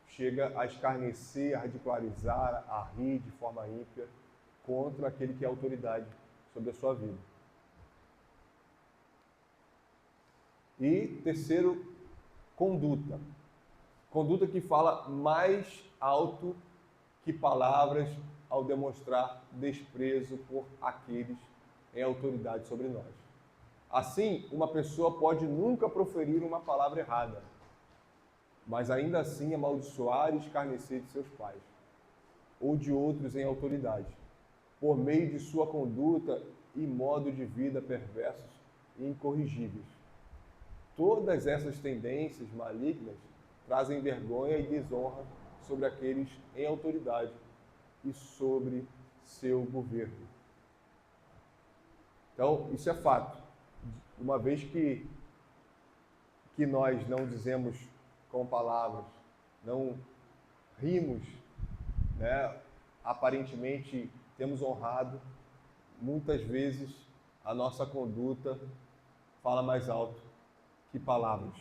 chega a escarnecer, a ridicularizar, a rir de forma ímpia contra aquele que é autoridade sobre a sua vida. E terceiro, conduta. Conduta que fala mais alto que palavras ao demonstrar desprezo por aqueles em autoridade sobre nós. Assim, uma pessoa pode nunca proferir uma palavra errada, mas ainda assim amaldiçoar e escarnecer de seus pais ou de outros em autoridade, por meio de sua conduta e modo de vida perversos e incorrigíveis. Todas essas tendências malignas trazem vergonha e desonra sobre aqueles em autoridade e sobre seu governo. Então, isso é fato. Uma vez que nós não dizemos com palavras, não rimos, né, aparentemente temos honrado, muitas vezes a nossa conduta fala mais alto que palavras.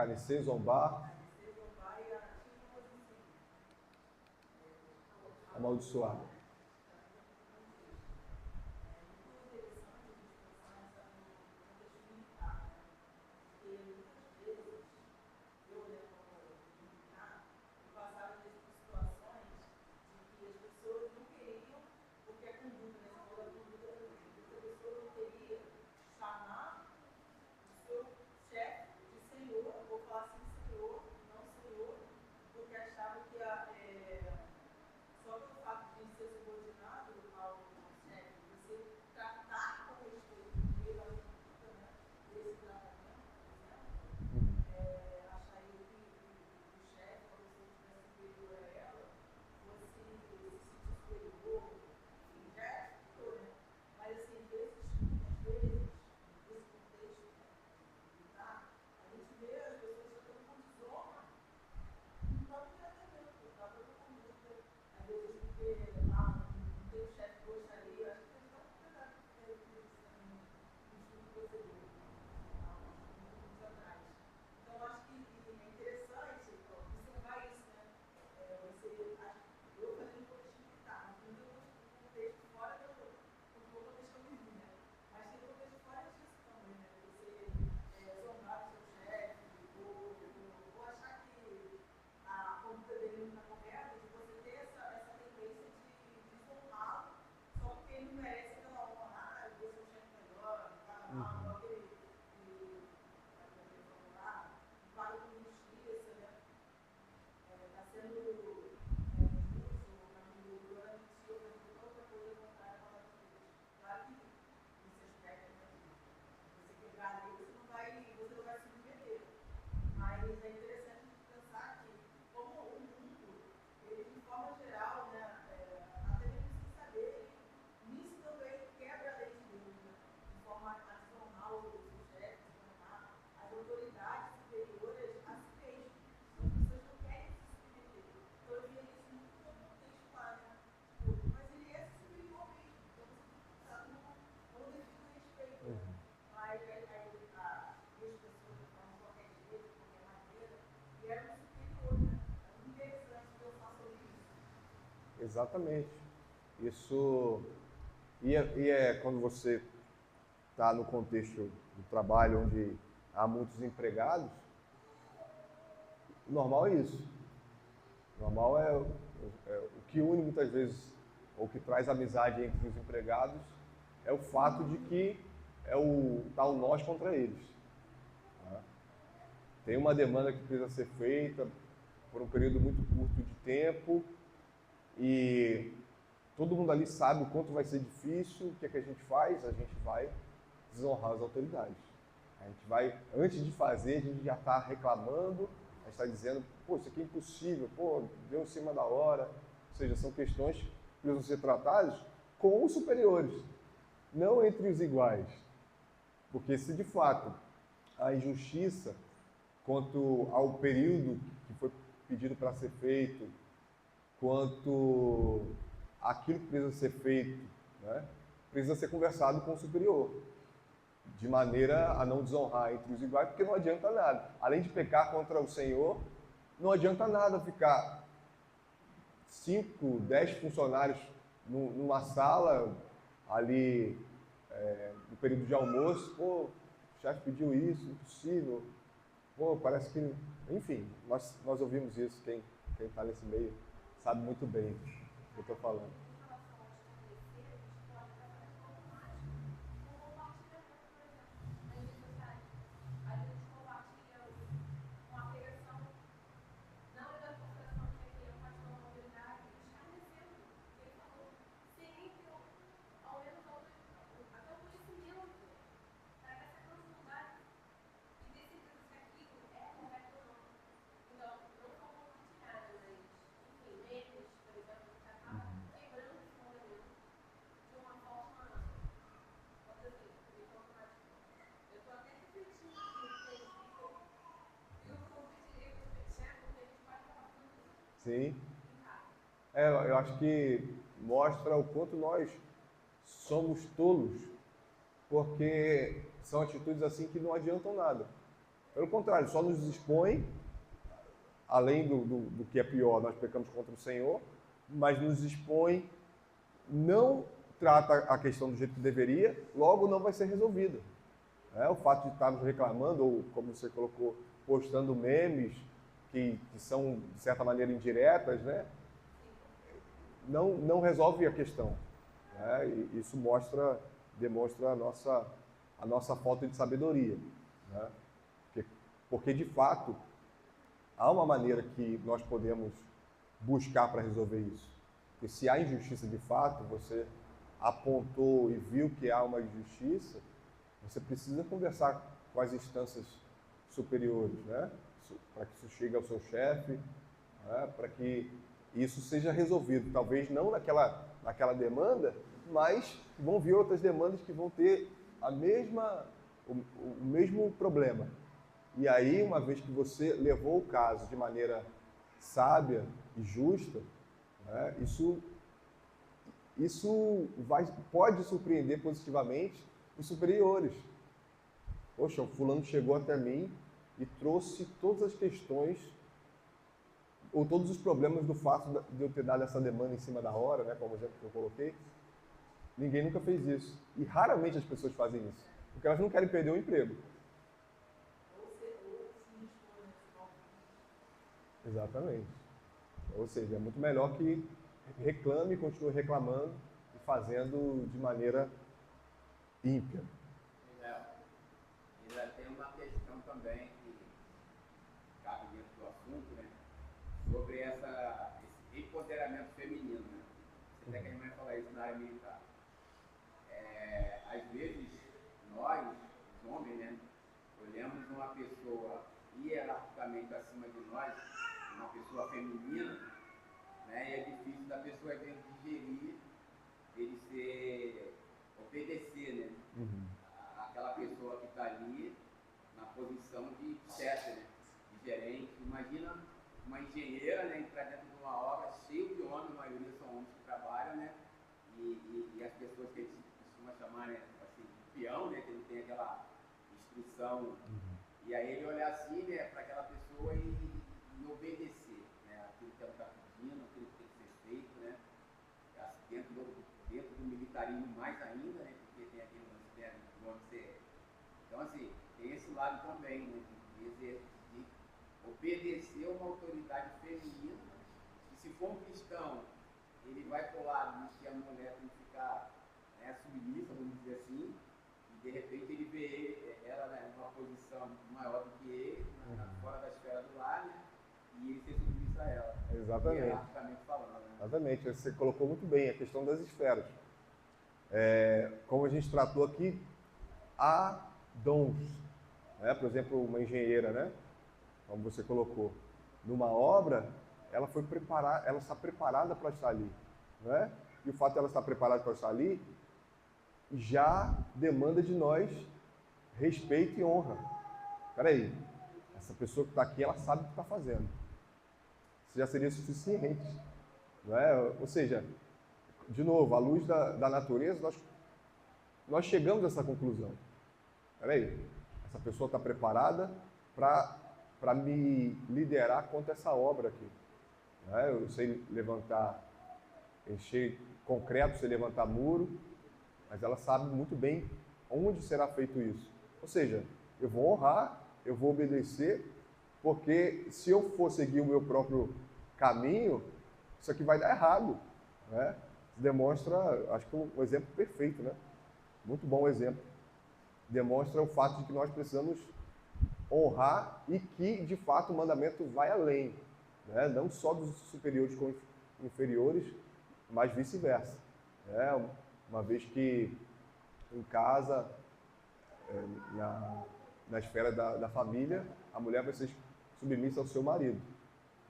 Escarnecer, zombar, amaldiçoar. Exatamente. Isso. E é quando você está no contexto do trabalho onde há muitos empregados, o normal é isso. O normal é o que une muitas vezes, ou que traz amizade entre os empregados, é o fato de que tá o nós contra eles. Tá? Tem uma demanda que precisa ser feita por um período muito curto de tempo e todo mundo ali sabe o quanto vai ser difícil. O que é que a gente faz? A gente vai desonrar as autoridades. A gente vai, antes de fazer, a gente já está reclamando, a gente está dizendo, pô, isso aqui é impossível, pô, deu em cima da hora. Ou seja, são questões que precisam ser tratadas com os superiores, não entre os iguais. Porque se de fato a injustiça quanto ao período que foi pedido para ser feito, quanto aquilo que precisa ser feito, né, precisa ser conversado com o superior, de maneira a não desonrar entre os iguais, porque não adianta nada. Além de pecar contra o Senhor, não adianta nada ficar 5, 10 funcionários numa sala ali no período de almoço. Pô, o chefe pediu isso, impossível. Pô, parece que... Enfim, nós ouvimos isso. Quem está nesse meio sabe muito bem o que eu estou falando. Sim. Eu acho que mostra o quanto nós somos tolos, porque são atitudes assim que não adiantam nada. Pelo contrário, só nos expõe, além do que é pior, nós pecamos contra o Senhor, mas nos expõe, não trata a questão do jeito que deveria, logo não vai ser resolvida. O fato de estarmos reclamando, ou como você colocou, postando memes que são, de certa maneira, indiretas, né? Não resolve a questão. E isso demonstra a nossa falta de sabedoria. Né? Porque, de fato, há uma maneira que nós podemos buscar para resolver isso. Porque se há injustiça de fato, você apontou e viu que há uma injustiça, você precisa conversar com as instâncias superiores, né? Para que isso chegue ao seu chefe, né? Para que isso seja resolvido. Talvez não naquela demanda, mas vão vir outras demandas que vão ter o mesmo problema. E aí, uma vez que você levou o caso de maneira sábia e justa, né, isso pode surpreender positivamente os superiores. Poxa, o fulano chegou até mim e trouxe todas as questões ou todos os problemas do fato de eu ter dado essa demanda em cima da hora, né, como exemplo que eu coloquei. Ninguém nunca fez isso. E raramente as pessoas fazem isso, porque elas não querem perder o emprego. Exatamente. Ou seja, é muito melhor que reclame, continue reclamando e fazendo de maneira ímpia. Ainda tem uma questão também que cabe dentro do assunto, né? Sobre esse empoderamento feminino, né? Você até que a gente vai falar isso na área militar. Às vezes, nós, os homens, né, olhamos uma pessoa hierarquicamente acima de nós, uma pessoa feminina, né, e é difícil da pessoa às vezes digerir, obedecer, né? Aquela pessoa que está ali na posição de chefe, né? De gerente. Imagina uma engenheira, né, entrar dentro de uma obra cheia de homens, a maioria são homens que trabalham, né? E as pessoas que a gente costuma chamar, né, assim, de peão, né, que ele tem aquela instrução. E aí ele olhar assim, né, para aquela pessoa e obedecer, né, aquilo que ela está pedindo, aquilo que tem que ser feito, né? Dentro do militarismo mais ainda, né, porque tem aquele lance de então, assim, tem esse lado também, né, de obedecer uma autoridade feminina, e se for um cristão, ele vai pro lado de que a mulher tem que ficar, né, submissa, vamos dizer assim, e de repente ele vê ela, né, numa posição maior do que ele, fora da esfera do lar, né, e ele ser submisso a ela. Exatamente. Hierarquicamente falando, né? Exatamente, você colocou muito bem a questão das esferas. Como a gente tratou aqui, há dons. Né? Por exemplo, uma engenheira, né? Como você colocou, numa obra, ela está preparada para estar ali. Né? E o fato de ela estar preparada para estar ali já demanda de nós respeito e honra. Espera aí, essa pessoa que está aqui, ela sabe o que está fazendo. Isso já seria suficiente. Não é? Ou seja, de novo, à luz da natureza, nós chegamos a essa conclusão. Espera aí, essa pessoa está preparada para me liderar contra essa obra aqui. Não é? Eu sei encher concreto, sei levantar muro, mas ela sabe muito bem onde será feito isso. Ou seja, eu vou honrar, eu vou obedecer, porque se eu for seguir o meu próprio caminho, isso aqui vai dar errado. Né? Demonstra, acho que um exemplo perfeito, né? Muito bom exemplo. Demonstra o fato de que nós precisamos honrar e que, de fato, o mandamento vai além. Né? Não só dos superiores com inferiores, mas vice-versa. Né? Uma vez que em casa, na esfera da família, a mulher vai ser submissa ao seu marido.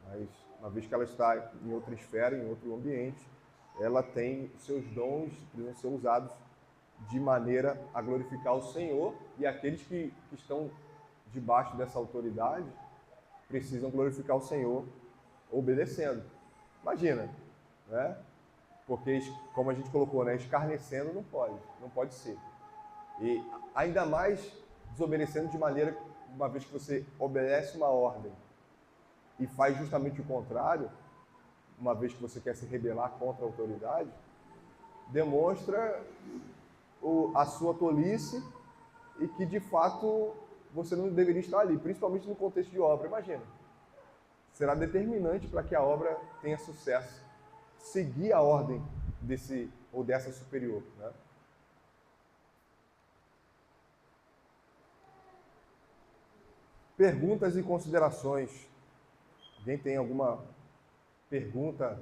Mas uma vez que ela está em outra esfera, em outro ambiente, ela tem seus dons, precisam ser usados de maneira a glorificar o Senhor, e aqueles que estão debaixo dessa autoridade precisam glorificar o Senhor obedecendo. Imagina, né? Porque, como a gente colocou, né, escarnecendo não pode ser. E ainda mais desobedecendo de maneira uma vez que você obedece uma ordem e faz justamente o contrário, uma vez que você quer se rebelar contra a autoridade, demonstra a sua tolice e que, de fato, você não deveria estar ali, principalmente no contexto de obra. Imagina, será determinante para que a obra tenha sucesso, seguir a ordem desse ou dessa superior, né? Perguntas e considerações. Alguém tem alguma pergunta